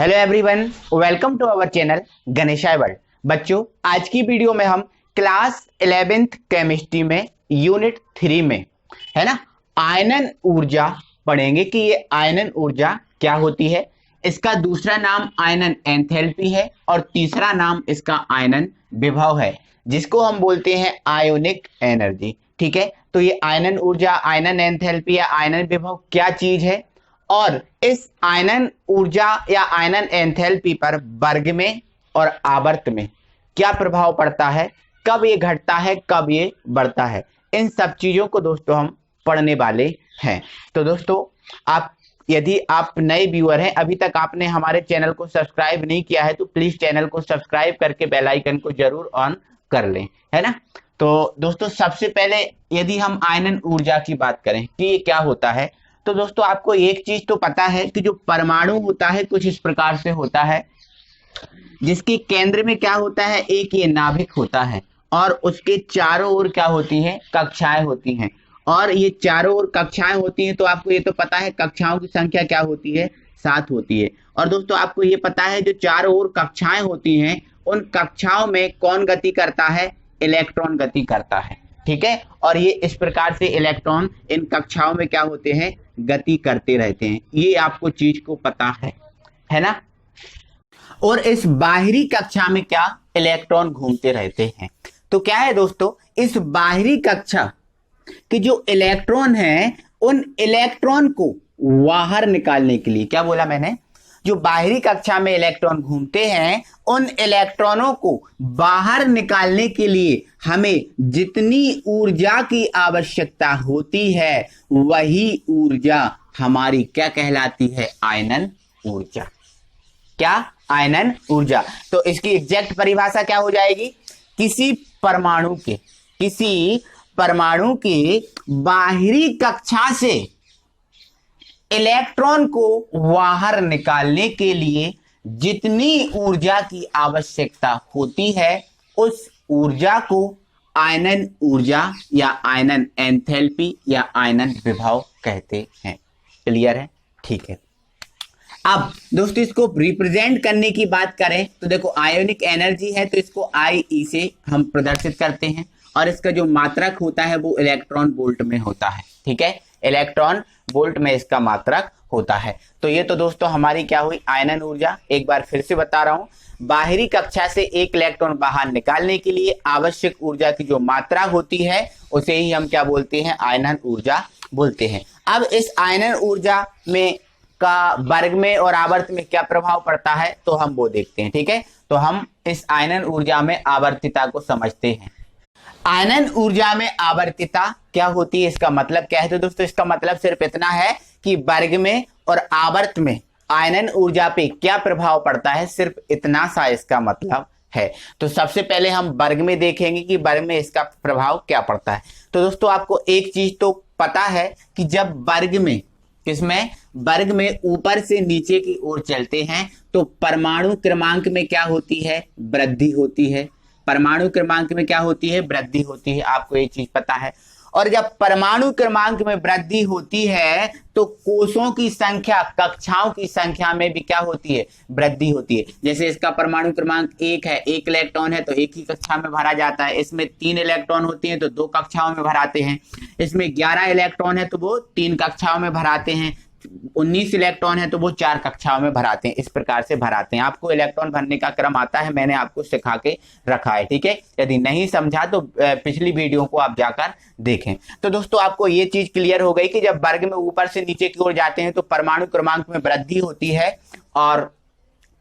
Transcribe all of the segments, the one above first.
Hello everyone, welcome to our channel Ganeshay world. बच्चों, आज की वीडियो में हम क्लास 11th केमिस्ट्री में यूनिट 3 में है ना आयनन ऊर्जा पढ़ेंगे कि ये आयनन ऊर्जा क्या होती है। इसका दूसरा नाम आयनन एंथैल्पी है और तीसरा नाम इसका आयनन विभव है, जिसको हम बोलते हैं आयोनिक एनर्जी। ठीक है, तो ये आयनन ऊर्जा, आयनन एंथैल्पी या आयनन विभव क्या चीज है और इस आयनन ऊर्जा या आयनन एंथैल्पी पर वर्ग में और आवर्त में क्या प्रभाव पड़ता है, कब ये घटता है, कब ये बढ़ता है, इन सब चीजों को दोस्तों हम पढ़ने वाले हैं। तो दोस्तों, यदि आप नए व्यूअर हैं, अभी तक आपने हमारे चैनल को सब्सक्राइब नहीं किया है, तो प्लीज चैनल को सब्सक्राइब करके बेल आइकन को जरूर ऑन कर लें, है ना। तो दोस्तों, सबसे पहले यदि हम आयनन ऊर्जा की बात करें कि ये क्या होता है, तो दोस्तों आपको एक चीज तो पता है कि जो परमाणु होता है कुछ इस प्रकार से होता है, जिसके केंद्र में क्या होता है, एक ये नाभिक होता है और उसके चारों ओर क्या होती है, कक्षाएं होती हैं। और ये चारों ओर कक्षाएं होती हैं, तो आपको ये तो पता है कक्षाओं की संख्या क्या होती है, 7 होती है। और दोस्तों आपको ये पता है जो चारों ओर कक्षाएं होती हैं, उन कक्षाओं में कौन गति करता है, इलेक्ट्रॉन गति करता है। ठीक है, और ये इस प्रकार से इलेक्ट्रॉन इन कक्षाओं में क्या होते हैं, गति करते रहते हैं। ये आपको चीज को पता है ना। और इस बाहरी कक्षा में क्या, इलेक्ट्रॉन घूमते रहते हैं। तो क्या है दोस्तों, इस बाहरी कक्षा के जो इलेक्ट्रॉन हैं, उन इलेक्ट्रॉन को बाहर निकालने के लिए, क्या बोला मैंने, जो बाहरी कक्षा में इलेक्ट्रॉन घूमते हैं, उन इलेक्ट्रॉनों को बाहर निकालने के लिए हमें जितनी ऊर्जा की आवश्यकता होती है, वही ऊर्जा हमारी क्या कहलाती है, आयनन ऊर्जा। क्या, आयनन ऊर्जा। तो इसकी एग्जैक्ट परिभाषा क्या हो जाएगी, किसी परमाणु के बाहरी कक्षा से इलेक्ट्रॉन को बाहर निकालने के लिए जितनी ऊर्जा की आवश्यकता होती है, उस ऊर्जा को आयनन ऊर्जा या आयनन एंथैल्पी या आयनन विभव कहते हैं। क्लियर है, ठीक है। अब दोस्तों, इसको रिप्रेजेंट करने की बात करें तो देखो, आयोनिक एनर्जी है तो इसको IE से हम प्रदर्शित करते हैं और इसका जो मात्रक होता है वो इलेक्ट्रॉन वोल्ट में होता है। ठीक है, इलेक्ट्रॉन वोल्ट में इसका मात्रक होता है। तो ये तो दोस्तों हमारी क्या हुई, आयनन ऊर्जा। एक बार फिर से बता रहा हूं, बाहरी कक्षा से एक इलेक्ट्रॉन बाहर निकालने के लिए आवश्यक ऊर्जा की जो मात्रा होती है, उसे ही हम क्या बोलते हैं, आयनन ऊर्जा बोलते हैं। अब इस आयनन ऊर्जा में का वर्ग में और आवर्त में क्या प्रभाव पड़ता है, तो हम वो देखते हैं। ठीक है, तो हम इस आयनन ऊर्जा में आवर्तिता को समझते हैं। आयनन ऊर्जा में आवर्तिता क्या होती है, इसका मतलब क्या है, तो दोस्तों इसका मतलब सिर्फ इतना है कि वर्ग में और आवर्त में आयनन ऊर्जा पे क्या प्रभाव पड़ता है, सिर्फ इतना सा इसका मतलब है। तो सबसे पहले हम वर्ग में देखेंगे कि वर्ग में इसका प्रभाव क्या पड़ता है। तो दोस्तों आपको एक चीज तो पता है कि जब वर्ग में, किसमें, वर्ग में ऊपर से नीचे की ओर चलते हैं तो परमाणु क्रमांक में क्या होती है, वृद्धि होती है। परमाणु क्रमांक में क्या होती है, वृद्धि होती है, आपको एक चीज पता है। और जब परमाणु क्रमांक में वृद्धि होती है तो कोषों की संख्या, कक्षाओं की संख्या में भी क्या होती है, वृद्धि होती है। जैसे इसका परमाणु क्रमांक 1 है, 1 इलेक्ट्रॉन है तो एक ही कक्षा में भरा जाता है। इसमें 3 इलेक्ट्रॉन होती हैं तो 2 कक्षाओं में भराते हैं। इसमें 11 इलेक्ट्रॉन है तो वो 3 कक्षाओं में भराते हैं। 19 इलेक्ट्रॉन है तो वो 4 कक्षाओं में भराते हैं। इस प्रकार से भराते हैं। आपको इलेक्ट्रॉन भरने का क्रम आता है, मैंने आपको सिखा के रखा है। ठीक है, यदि नहीं समझा तो पिछली वीडियो को आप जाकर देखें। तो दोस्तों आपको ये चीज क्लियर हो गई कि जब वर्ग में ऊपर से नीचे की ओर जाते हैं तो परमाणु क्रमांक में वृद्धि होती है और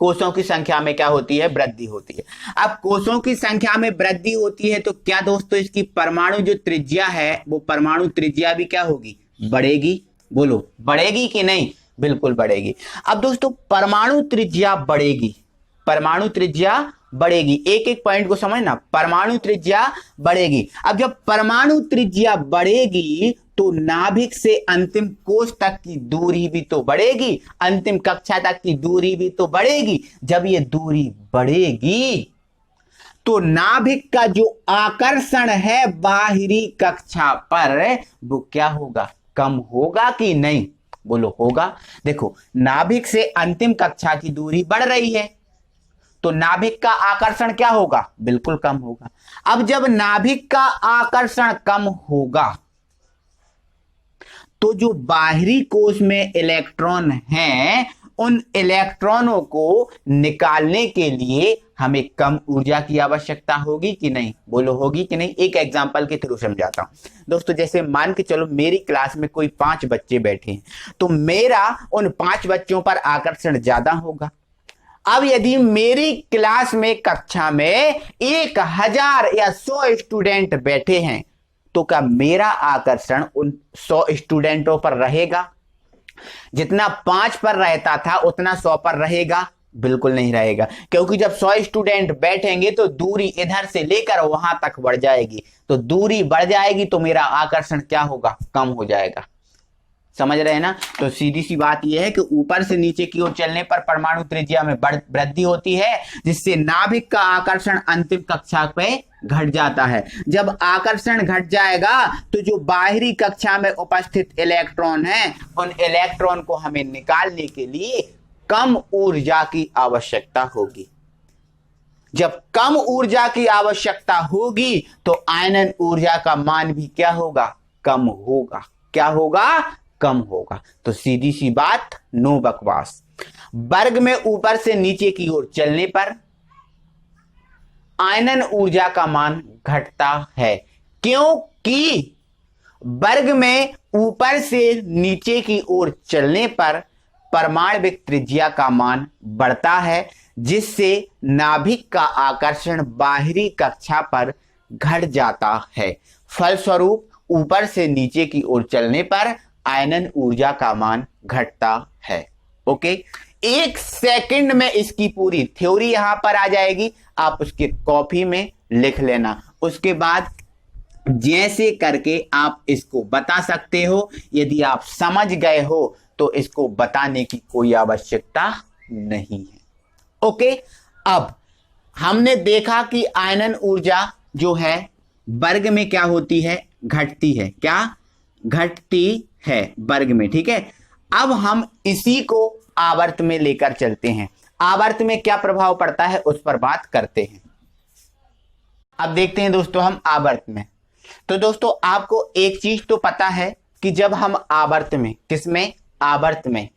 कोषों की संख्या में क्या होती है, वृद्धि होती है। अब कोषों की संख्या में वृद्धि होती है तो क्या दोस्तों, इसकी परमाणु जो त्रिज्या है, वो परमाणु त्रिज्या भी क्या होगी, बढ़ेगी। बोलो, बढ़ेगी कि नहीं, बिल्कुल बढ़ेगी। अब दोस्तों परमाणु त्रिज्या बढ़ेगी, परमाणु त्रिज्या बढ़ेगी, एक एक पॉइंट को समझना, परमाणु त्रिज्या बढ़ेगी। अब जब परमाणु त्रिज्या बढ़ेगी तो नाभिक से अंतिम कोष तक की दूरी भी तो बढ़ेगी, अंतिम कक्षा तक की दूरी भी तो बढ़ेगी। जब ये दूरी बढ़ेगी तो नाभिक का जो आकर्षण है बाहरी कक्षा पर, वो क्या होगा, कम होगा कि नहीं, बोलो होगा। देखो नाभिक से अंतिम कक्षा की दूरी बढ़ रही है तो नाभिक का आकर्षण क्या होगा, बिल्कुल कम होगा। अब जब नाभिक का आकर्षण कम होगा तो जो बाहरी कोश में इलेक्ट्रॉन हैं उन इलेक्ट्रॉनों को निकालने के लिए हमें कम ऊर्जा की आवश्यकता होगी कि नहीं, बोलो होगी कि नहीं। एक एग्जांपल के थ्रू समझाता हूं दोस्तों। जैसे मान के चलो मेरी क्लास में कोई 5 बच्चे बैठे हैं तो मेरा उन 5 बच्चों पर आकर्षण ज्यादा होगा। अब यदि मेरी क्लास में कक्षा में 1000 या 100 स्टूडेंट बैठे हैं तो क्या मेरा आकर्षण उन 100 स्टूडेंटों पर रहेगा? जितना 5 पर रहता था उतना 100 पर रहेगा? बिल्कुल नहीं रहेगा, क्योंकि जब 100 स्टूडेंट बैठेंगे तो दूरी इधर से लेकर वहां तक बढ़ जाएगी। तो दूरी बढ़ जाएगी तो मेरा आकर्षण क्या होगा, कम हो जाएगा। समझ रहे हैं ना। तो सीधी सी बात यह है कि ऊपर से नीचे की ओर चलने पर परमाणु त्रिज्या में वृद्धि होती है जिससे नाभिक का आकर्षण अंतिम कक्षा पे घट जाता है। जब आकर्षण घट जाएगा तो जो बाहरी कक्षा में उपस्थित इलेक्ट्रॉन हैं उन इलेक्ट्रॉन को हमें निकालने के लिए कम ऊर्जा की आवश्यकता होगी। जब कम ऊर्जा की आवश्यकता होगी तो आयनन ऊर्जा का मान भी क्या होगा, कम होगा। क्या होगा, कम होगा। तो सीधी सी बात, नो बकवास। वर्ग में ऊपर से नीचे की ओर चलने पर आयनन ऊर्जा का मान घटता है, क्योंकि वर्ग में ऊपर से नीचे की ओर चलने पर परमाणविक त्रिज्या का मान बढ़ता है जिससे नाभिक का आकर्षण बाहरी कक्षा पर घट जाता है। फलस्वरूप ऊपर से नीचे की ओर चलने पर आयनन ऊर्जा का मान घटता है। ओके, 1 सेकंड में इसकी पूरी थ्योरी यहां पर आ जाएगी, आप उसके कॉपी में लिख लेना। उसके बाद जैसे करके आप इसको बता सकते हो। यदि आप समझ गए हो तो इसको बताने की कोई आवश्यकता नहीं है। ओके, अब हमने देखा कि आयनन ऊर्जा जो है वर्ग में क्या होती है, घटती है। क्या घटती है वर्ग में, ठीक है। अब हम इसी को आवर्त में लेकर चलते हैं। आवर्त में क्या प्रभाव पड़ता है उस पर बात करते हैं। अब देखते हैं दोस्तों हम आवर्त में। तो दोस्तों आपको एक चीज तो पता है कि जब हम आवर्त में, किसमें, आवर्त में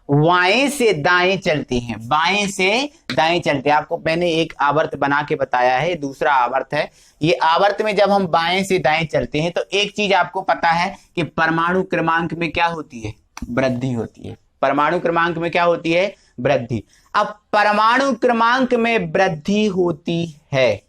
बाएं से दाएं चलते हैं, बाएं से दाएं चलते हैं। आपको मैंने एक आवर्त बना के बताया है, दूसरा आवर्त है। ये आवर्त में जब हम बाएं से दाएं चलते हैं तो एक चीज आपको पता है कि परमाणु क्रमांक में क्या होती है, वृद्धि होती है। परमाणु क्रमांक में क्या होती है, वृद्धि। अब परमाणु क्रमांक में वृद्धि होती है,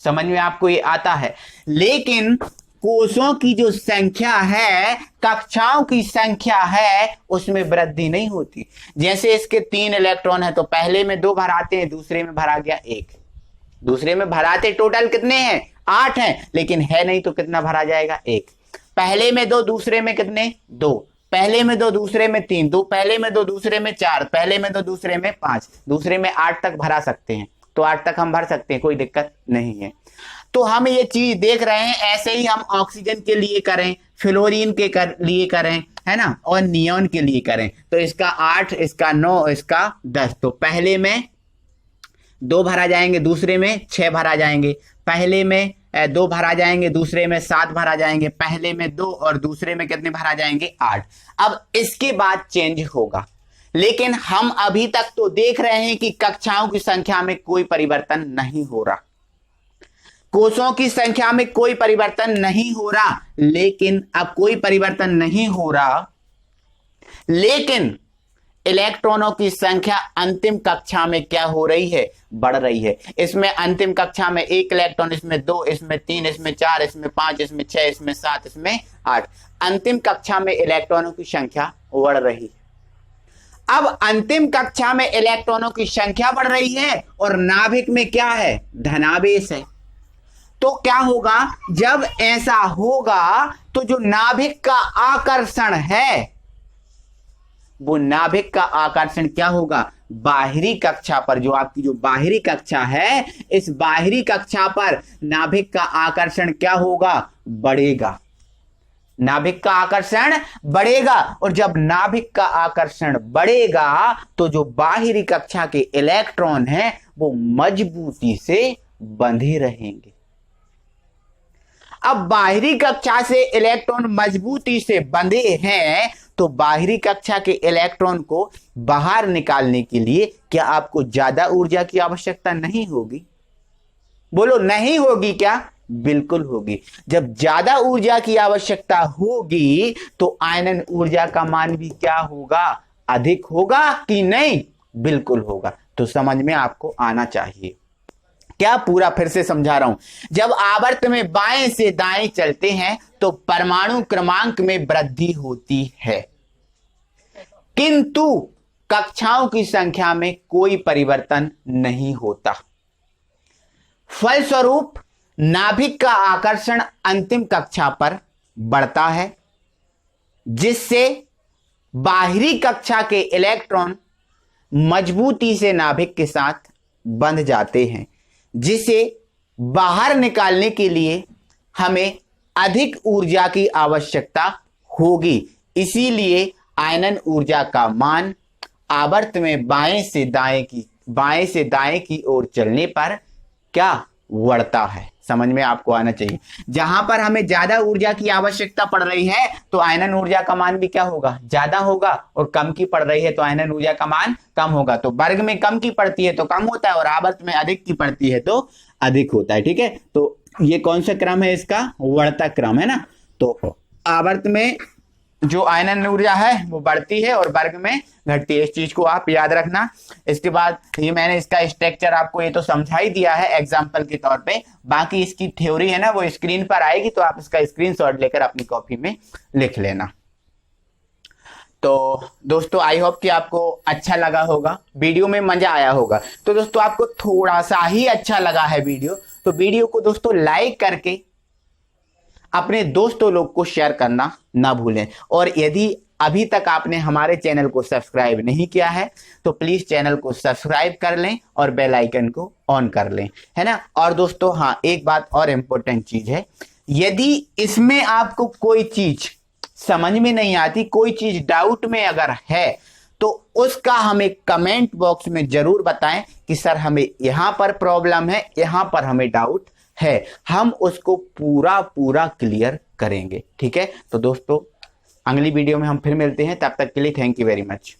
समझ में आपको ये आता है। लेकिन कोषों की जो संख्या है, कक्षाओं की संख्या है, उसमें वृद्धि नहीं होती। जैसे इसके 3 इलेक्ट्रॉन है तो पहले में 2 भराते हैं, दूसरे में भरा गया 1। दूसरे में भराते टोटल कितने हैं, 8 हैं, लेकिन है नहीं तो कितना भरा जाएगा, 1। पहले में 2, दूसरे में कितने, 2। पहले में 2, दूसरे में 3, 2 पहले में 2, दूसरे में 4, पहले में 2, दूसरे में 5, दूसरे में 8 तक भरा सकते हैं। तो 8 तक हम भर सकते हैं, कोई दिक्कत नहीं है। तो हम ये चीज देख रहे हैं, ऐसे ही हम ऑक्सीजन के लिए करें, फ्लोरीन के लिए करें, है ना, और नियोन के लिए करें। तो इसका 8, इसका 9, इसका 10। तो पहले में 2 भरा जाएंगे, दूसरे में 6 भरा जाएंगे। पहले में 2 भरा जाएंगे, दूसरे में 7 भरा जाएंगे। पहले में 2 और दूसरे में कितने भरा जाएंगे, 8। अब इसके बाद चेंज होगा, लेकिन हम अभी तक तो देख रहे हैं कि कक्षाओं की संख्या में कोई परिवर्तन नहीं हो रहा, कोषों की संख्या में कोई परिवर्तन नहीं हो रहा। लेकिन अब कोई परिवर्तन नहीं हो रहा, लेकिन इलेक्ट्रॉनों की संख्या अंतिम कक्षा में क्या हो रही है, बढ़ रही है। इसमें अंतिम कक्षा में 1 इलेक्ट्रॉन, इसमें 2, इसमें 3, इसमें 4, इसमें 5, इसमें 6, इसमें 7, इसमें 8। अंतिम कक्षा में इलेक्ट्रॉनों की संख्या बढ़ रही है। अब अंतिम कक्षा में इलेक्ट्रॉनों की संख्या बढ़ रही है और नाभिक में क्या है, धनावेश है। तो क्या होगा, जब ऐसा होगा तो जो नाभिक का आकर्षण है, वो नाभिक का आकर्षण क्या होगा, बाहरी कक्षा पर, जो आपकी जो बाहरी कक्षा है, इस बाहरी कक्षा पर नाभिक का आकर्षण क्या होगा, बढ़ेगा। नाभिक का आकर्षण बढ़ेगा, और जब नाभिक का आकर्षण बढ़ेगा तो जो बाहरी कक्षा के इलेक्ट्रॉन हैं वो मजबूती से बंधे रहेंगे। अब बाहरी कक्षा से इलेक्ट्रॉन मजबूती से बंधे हैं तो बाहरी कक्षा के इलेक्ट्रॉन को बाहर निकालने के लिए क्या आपको ज्यादा ऊर्जा की आवश्यकता नहीं होगी? बोलो, नहीं होगी क्या? बिल्कुल होगी। जब ज्यादा ऊर्जा की आवश्यकता होगी तो आयनन ऊर्जा का मान भी क्या होगा? अधिक होगा कि नहीं? बिल्कुल होगा। तो समझ में आपको आना चाहिए। क्या पूरा फिर से समझा रहा हूं। जब आवर्त में बाएं से दाएं चलते हैं तो परमाणु क्रमांक में वृद्धि होती है, किंतु कक्षाओं की संख्या में कोई परिवर्तन नहीं होता। फलस्वरूप नाभिक का आकर्षण अंतिम कक्षा पर बढ़ता है, जिससे बाहरी कक्षा के इलेक्ट्रॉन मजबूती से नाभिक के साथ बंध जाते हैं, जिसे बाहर निकालने के लिए हमें अधिक ऊर्जा की आवश्यकता होगी। इसीलिए आयनन ऊर्जा का मान आवर्त में बाएं से दाएं की ओर चलने पर क्या बढ़ता है। समझ में आपको आना चाहिए। जहां पर हमें ज्यादा ऊर्जा की आवश्यकता पड़ रही है तो आयनन ऊर्जा का मान भी क्या होगा? ज्यादा होगा, और कम की पड़ रही है तो आयनन ऊर्जा का मान कम होगा। तो वर्ग में कम की पड़ती है तो कम होता है, और आवर्त में अधिक की पड़ती है तो अधिक होता है। ठीक है, तो ये कौन सा क्रम है? इसका बढ़ता क्रम है ना। तो आवर्त में जो आयनन ऊर्जा है वो बढ़ती है और वर्ग में घटती है। इस चीज को आप याद रखना। इसके बाद ये मैंने इसका स्ट्रक्चर आपको ये तो समझा ही दिया है एग्जांपल के तौर पे। बाकी इसकी थ्योरी है ना वो स्क्रीन पर आएगी, तो आप इसका स्क्रीनशॉट लेकर अपनी कॉपी में लिख लेना। तो दोस्तों आई होप कि आपको अच्छा लगा होगा, वीडियो में मजा आया होगा। तो दोस्तों आपको थोड़ा सा ही अच्छा लगा है वीडियो, तो वीडियो को दोस्तों लाइक करके अपने दोस्तों लोग को शेयर करना ना भूलें। और यदि अभी तक आपने हमारे चैनल को सब्सक्राइब नहीं किया है तो प्लीज चैनल को सब्सक्राइब कर लें और बेल आइकन को ऑन कर लें, है ना। और दोस्तों हाँ, एक बात और इम्पोर्टेंट चीज है, यदि इसमें आपको कोई चीज समझ में नहीं आती, कोई चीज डाउट में अगर है तो उसका हमें कमेंट बॉक्स में जरूर बताएं कि सर हमें यहां पर प्रॉब्लम है, यहां पर हमें डाउट है, हम उसको पूरा क्लियर करेंगे। ठीक है, तो दोस्तों अगली वीडियो में हम फिर मिलते हैं, तब तक के लिए थैंक यू वेरी मच।